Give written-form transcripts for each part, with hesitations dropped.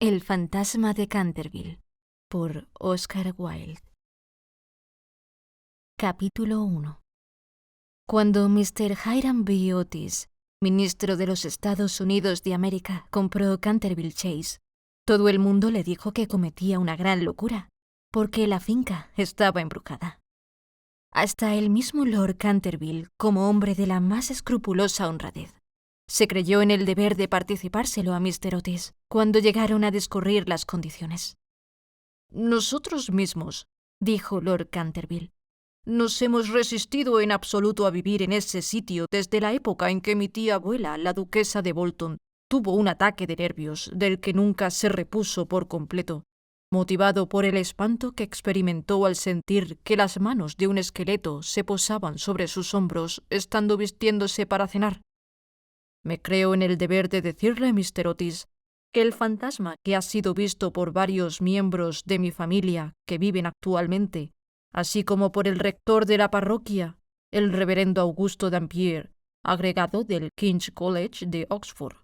El fantasma de Canterville, por Oscar Wilde. Capítulo 1. Cuando Mr. Hiram B. Otis, ministro de los Estados Unidos de América, compró Canterville Chase, todo el mundo le dijo que cometía una gran locura, porque la finca estaba embrujada. Hasta el mismo Lord Canterville, como hombre de la más escrupulosa honradez, se creyó en el deber de participárselo a Mr. Otis cuando llegaron a discurrir las condiciones. «Nosotros mismos», dijo Lord Canterville, «nos hemos resistido en absoluto a vivir en ese sitio desde la época en que mi tía abuela, la duquesa de Bolton, tuvo un ataque de nervios del que nunca se repuso por completo, motivado por el espanto que experimentó al sentir que las manos de un esqueleto se posaban sobre sus hombros estando vistiéndose para cenar. Me creo en el deber de decirle, Mr. Otis, que el fantasma que ha sido visto por varios miembros de mi familia que viven actualmente, así como por el rector de la parroquia, el reverendo Augusto Dampier, agregado del King's College de Oxford.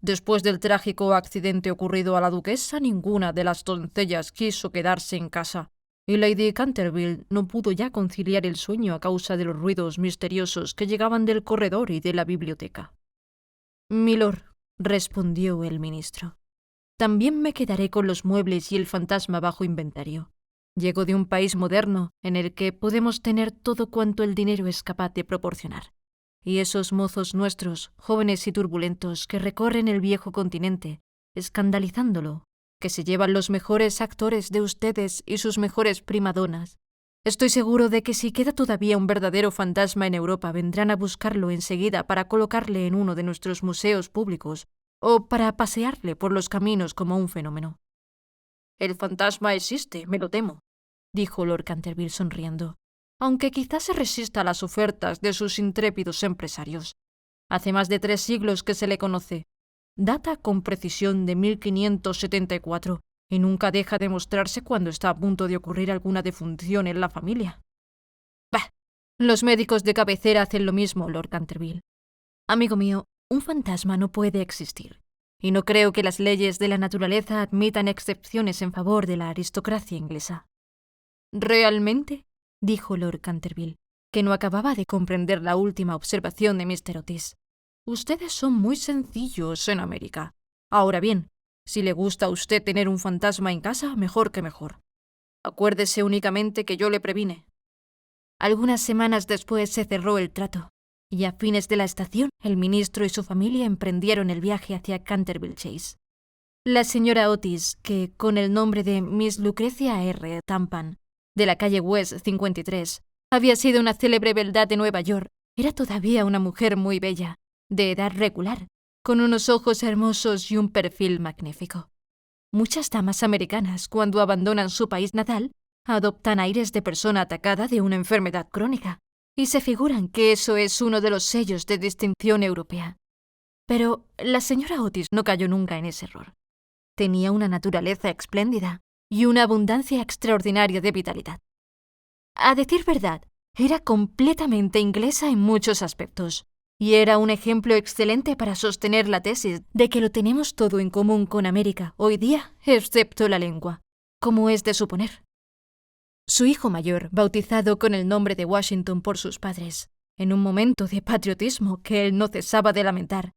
Después del trágico accidente ocurrido a la duquesa, ninguna de las doncellas quiso quedarse en casa, y Lady Canterville no pudo ya conciliar el sueño a causa de los ruidos misteriosos que llegaban del corredor y de la biblioteca. «Milord», respondió el ministro, «también me quedaré con los muebles y el fantasma bajo inventario. Llego de un país moderno en el que podemos tener todo cuanto el dinero es capaz de proporcionar. Y esos mozos nuestros, jóvenes y turbulentos, que recorren el viejo continente, escandalizándolo, que se llevan los mejores actores de ustedes y sus mejores primadonas. Estoy seguro de que si queda todavía un verdadero fantasma en Europa, vendrán a buscarlo enseguida para colocarle en uno de nuestros museos públicos o para pasearle por los caminos como un fenómeno». «El fantasma existe, me lo temo», dijo Lord Canterville sonriendo, «aunque quizás se resista a las ofertas de sus intrépidos empresarios. Hace más de 3 siglos que se le conoce. Data con precisión de 1574 y nunca deja de mostrarse cuando está a punto de ocurrir alguna defunción en la familia». «Bah, los médicos de cabecera hacen lo mismo, Lord Canterville. Amigo mío, un fantasma no puede existir, y no creo que las leyes de la naturaleza admitan excepciones en favor de la aristocracia inglesa». «¿Realmente?», dijo Lord Canterville, que no acababa de comprender la última observación de Mr. Otis. «Ustedes son muy sencillos en América. Ahora bien, si le gusta a usted tener un fantasma en casa, mejor que mejor. Acuérdese únicamente que yo le previne». Algunas semanas después se cerró el trato, y a fines de la estación el ministro y su familia emprendieron el viaje hacia Canterville Chase. La señora Otis, que con el nombre de Miss Lucrecia R. Tampan, de la calle West 53, había sido una célebre beldad de Nueva York, era todavía una mujer muy bella, de edad regular, con unos ojos hermosos y un perfil magnífico. Muchas damas americanas, cuando abandonan su país natal, adoptan aires de persona atacada de una enfermedad crónica, y se figuran que eso es uno de los sellos de distinción europea. Pero la señora Otis no cayó nunca en ese error. Tenía una naturaleza espléndida y una abundancia extraordinaria de vitalidad. A decir verdad, era completamente inglesa en muchos aspectos, y era un ejemplo excelente para sostener la tesis de que lo tenemos todo en común con América hoy día, excepto la lengua, como es de suponer. Su hijo mayor, bautizado con el nombre de Washington por sus padres, en un momento de patriotismo que él no cesaba de lamentar,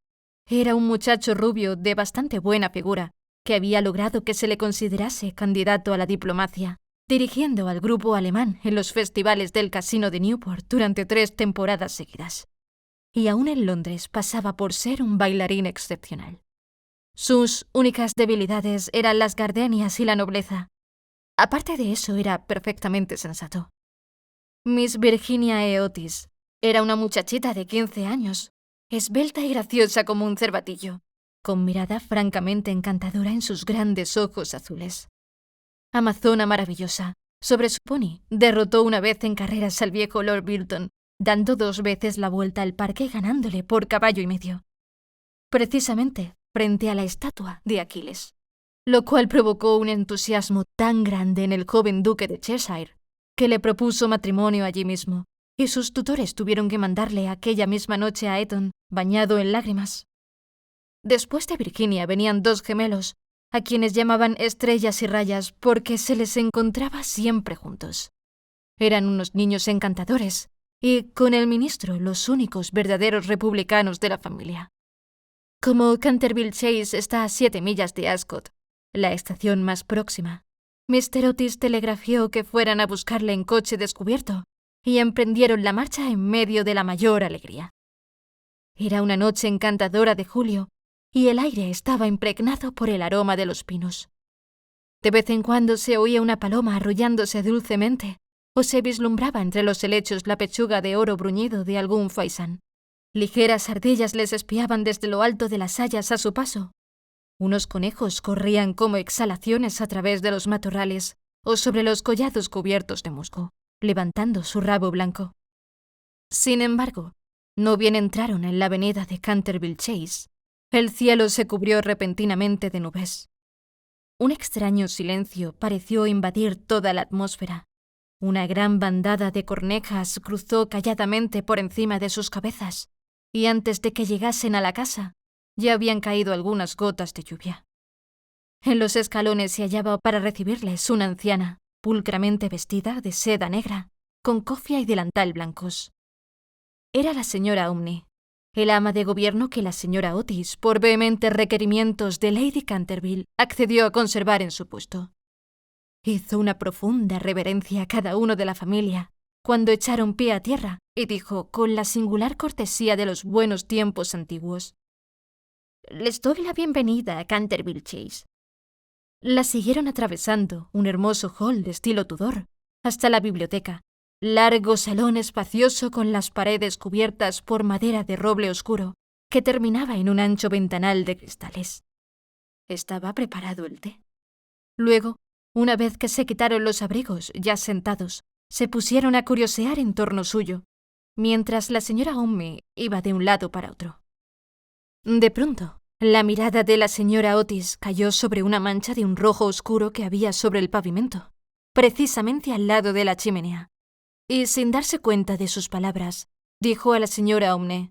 era un muchacho rubio de bastante buena figura, que había logrado que se le considerase candidato a la diplomacia, dirigiendo al grupo alemán en los festivales del Casino de Newport durante 3 temporadas seguidas. Y aún en Londres pasaba por ser un bailarín excepcional. Sus únicas debilidades eran las gardenias y la nobleza. Aparte de eso, era perfectamente sensato. Miss Virginia E. Otis era una muchachita de 15 años, esbelta y graciosa como un cervatillo, con mirada francamente encantadora en sus grandes ojos azules. Amazona maravillosa, sobre su pony, derrotó una vez en carreras al viejo Lord Bilton, dando 2 veces la vuelta al parque y ganándole por caballo y medio, precisamente frente a la estatua de Aquiles, lo cual provocó un entusiasmo tan grande en el joven duque de Cheshire que le propuso matrimonio allí mismo, y sus tutores tuvieron que mandarle aquella misma noche a Eton, bañado en lágrimas. Después de Virginia venían 2 gemelos, a quienes llamaban estrellas y rayas porque se les encontraba siempre juntos. Eran unos niños encantadores y, con el ministro, los únicos verdaderos republicanos de la familia. Como Canterville Chase está a 7 millas de Ascot, la estación más próxima, Mr. Otis telegrafió que fueran a buscarle en coche descubierto y emprendieron la marcha en medio de la mayor alegría. Era una noche encantadora de julio y el aire estaba impregnado por el aroma de los pinos. De vez en cuando se oía una paloma arrullándose dulcemente o se vislumbraba entre los helechos la pechuga de oro bruñido de algún faisán. Ligeras ardillas les espiaban desde lo alto de las hayas a su paso. Unos conejos corrían como exhalaciones a través de los matorrales o sobre los collados cubiertos de musgo, levantando su rabo blanco. Sin embargo, no bien entraron en la avenida de Canterville Chase, el cielo se cubrió repentinamente de nubes. Un extraño silencio pareció invadir toda la atmósfera. Una gran bandada de cornejas cruzó calladamente por encima de sus cabezas, y antes de que llegasen a la casa, ya habían caído algunas gotas de lluvia. En los escalones se hallaba para recibirles una anciana, pulcramente vestida de seda negra, con cofia y delantal blancos. Era la señora Umney, el ama de gobierno que la señora Otis, por vehementes requerimientos de Lady Canterville, accedió a conservar en su puesto. Hizo una profunda reverencia a cada uno de la familia cuando echaron pie a tierra y dijo con la singular cortesía de los buenos tiempos antiguos: «Les doy la bienvenida a Canterville Chase». La siguieron atravesando un hermoso hall de estilo Tudor hasta la biblioteca, largo salón espacioso con las paredes cubiertas por madera de roble oscuro que terminaba en un ancho ventanal de cristales. Estaba preparado el té. Luego, una vez que se quitaron los abrigos, ya sentados, se pusieron a curiosear en torno suyo, mientras la señora Umney iba de un lado para otro. De pronto, la mirada de la señora Otis cayó sobre una mancha de un rojo oscuro que había sobre el pavimento, precisamente al lado de la chimenea, y sin darse cuenta de sus palabras, dijo a la señora Umney: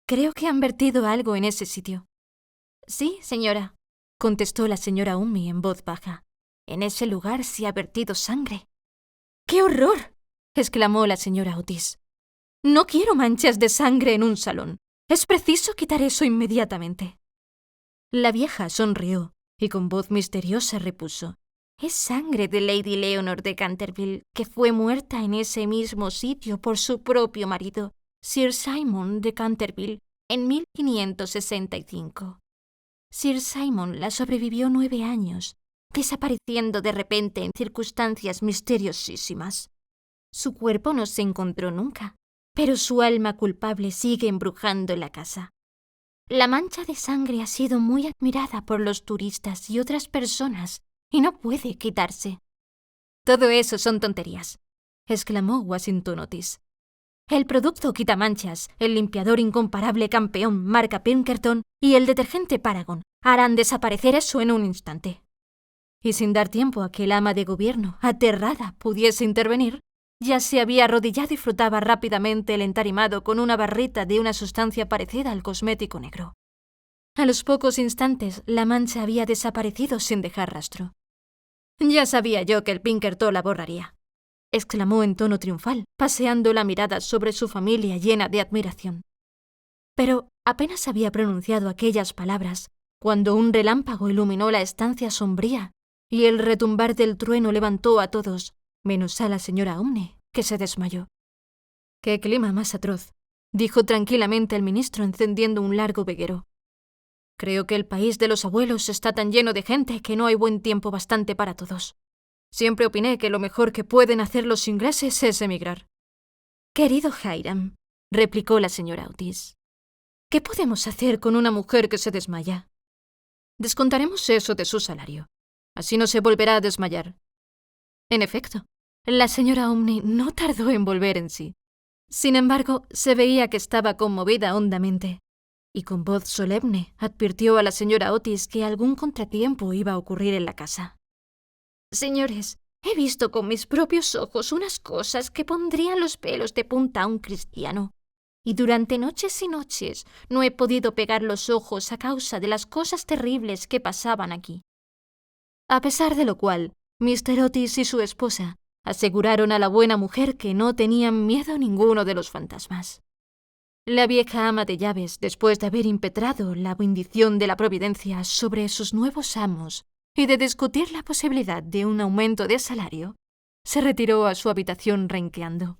«Creo que han vertido algo en ese sitio». «Sí, señora», contestó la señora Umney en voz baja. «En ese lugar se ha vertido sangre». «¡Qué horror!», exclamó la señora Otis. «No quiero manchas de sangre en un salón. Es preciso quitar eso inmediatamente». La vieja sonrió y con voz misteriosa repuso: «Es sangre de Lady Leonor de Canterville, que fue muerta en ese mismo sitio por su propio marido, Sir Simon de Canterville, en 1565. Sir Simon la sobrevivió 9 años, desapareciendo de repente en circunstancias misteriosísimas. Su cuerpo no se encontró nunca, pero su alma culpable sigue embrujando la casa. La mancha de sangre ha sido muy admirada por los turistas y otras personas, y no puede quitarse». «Todo eso son tonterías», exclamó Washington Otis. «El producto quitamanchas, el limpiador incomparable campeón marca Pinkerton y el detergente Paragon harán desaparecer eso en un instante». Y sin dar tiempo a que el ama de gobierno, aterrada, pudiese intervenir, ya se había arrodillado y frotaba rápidamente el entarimado con una barrita de una sustancia parecida al cosmético negro. A los pocos instantes la mancha había desaparecido sin dejar rastro. «Ya sabía yo que el Pinkerton la borraría», exclamó en tono triunfal, paseando la mirada sobre su familia llena de admiración. Pero apenas había pronunciado aquellas palabras cuando un relámpago iluminó la estancia sombría y el retumbar del trueno levantó a todos, menos a la señora Umney, que se desmayó. «Qué clima más atroz», dijo tranquilamente el ministro encendiendo un largo veguero. «Creo que el país de los abuelos está tan lleno de gente que no hay buen tiempo bastante para todos. Siempre opiné que lo mejor que pueden hacer los ingleses es emigrar». «Querido Hiram», replicó la señora Otis, «¿qué podemos hacer con una mujer que se desmaya? Descontaremos eso de su salario. Así no se volverá a desmayar». En efecto, la señora Umney no tardó en volver en sí. Sin embargo, se veía que estaba conmovida hondamente, y con voz solemne advirtió a la señora Otis que algún contratiempo iba a ocurrir en la casa. «Señores, he visto con mis propios ojos unas cosas que pondrían los pelos de punta a un cristiano. y durante noches y noches no he podido pegar los ojos a causa de las cosas terribles que pasaban aquí. A pesar de lo cual, Mr. Otis y su esposa aseguraron a la buena mujer que no tenían miedo ninguno de los fantasmas. La vieja ama de llaves, después de haber impetrado la bendición de la providencia sobre sus nuevos amos y de discutir la posibilidad de un aumento de salario, se retiró a su habitación renqueando.